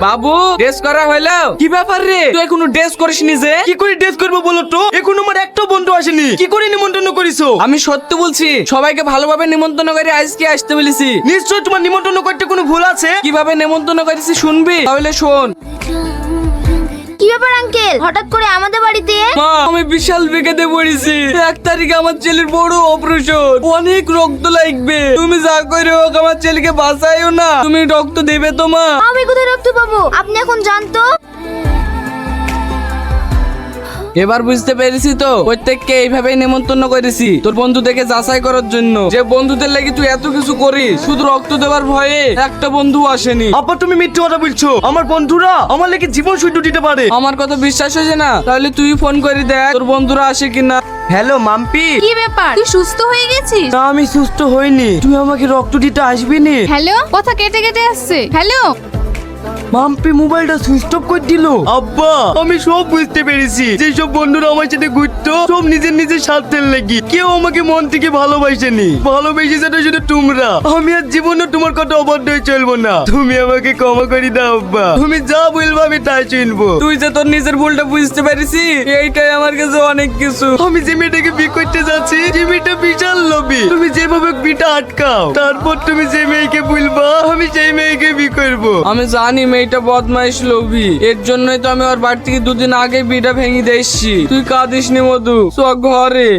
বাবু dress করা হইলো? কি ব্যাপার রে, তুই এখনো ড্রেস করিসনি যে? কি করে ড্রেস করবো বলো তো? এখন আমার একটা বন্ধু আসেনি, কি করে নিমন্ত্রণ করিছো? আমি সত্যি বলছি, সবাইকে ভালোভাবে নিমন্ত্রণ করে আজকে আসতে বলেছি। নিশ্চয় তোমার নিমন্ত্রণ করতে কোনো ভুল আছে। কিভাবে নিমন্ত্রণ করেছি শুনবি? তাহলে শোন। কি ব্যাপার আঙ্কেল, হঠাৎ করে আমাদের বাড়িতে? মা, আমি বিশাল বিপদে পড়েছি। 1 তারিখে আমার ছেলের বড় অপারেশন, অনেক রক্ত লাগবে। তুমি যা করে হোক আমার ছেলেকে বাঁচাইও না। তুমি রক্ত দেবে তো মা? আমি কোথায় রক্ত পাবো? আপনি এখন জানতো। এবার বুঝতে পেরেছি তো, প্রত্যেককে এইভাবেই নিমন্ত্রণ করেছি তোর বন্ধুদেরকে যাচাই করার জন্য। যে বন্ধুদের লাগি তুই এত কিছু করিস, শুধু রক্ত দেওয়ার ভয়ে একটা বন্ধু আসেনি। আব্বা তুমি মিথ্যে কথা বলছো। আমার বন্ধুরা আমার লেগে জীবন শুদ্ধ দিতে পারে। আমার কথা বিশ্বাস হয়েছে না? তাহলে তুই ফোন করে দেখ তোর বন্ধুরা আসে কিনা। হ্যালো মাম্পি। কি ব্যাপার, তুই সুস্থ হয়ে গেছিস? না আমি সুস্থ হইনি, তুই আমাকে রক্ত দিতে আসবি নি? হ্যালো, কথা কেটে কেটে আসছে। হ্যালো, মাম্পি মোবাইলটা সুইচ অফ করে দিল। আব্বা আমি সব বুঝতে পেরেছি, যেসব বন্ধুরা আমার সাথে ঘুরতো সব নিজের নিজের স্বার্থের লাগি, কেউ আমাকে মন থেকে ভালোবাসেনি। ভালোবেসেছে তো শুধু তোমরা। আমি আর জীবনে তোমার কথা অবাধ্য হয়ে চলবো না। তুমি আমাকে ক্ষমা করে দাও আব্বা, তুমি যা বলবো আমি তাই শুনবো। তুই যে তোর নিজের ভুলটা বুঝতে পারিস, এইটাই আমার কাছে অনেক কিছু। আমি যে মেয়েটাকে বিয়ে করতে যাচ্ছি, যে মেয়েটা বিশাল লোভী। তুমি যেভাবে বিটা আটকাও, তারপর তুমি যে মেয়েকে বলবা আমি সেই মেয়েকে বিয়ে করবো। আমি জানি মেয়েটা বদমাইশ লোভী, এর জন্যই তো আমি ওর বাড়ি থেকে 2 দিন আগে বিটা ভেঙে দিয়েছি। তুই কাঁদিস নি মধু, চ ঘরে।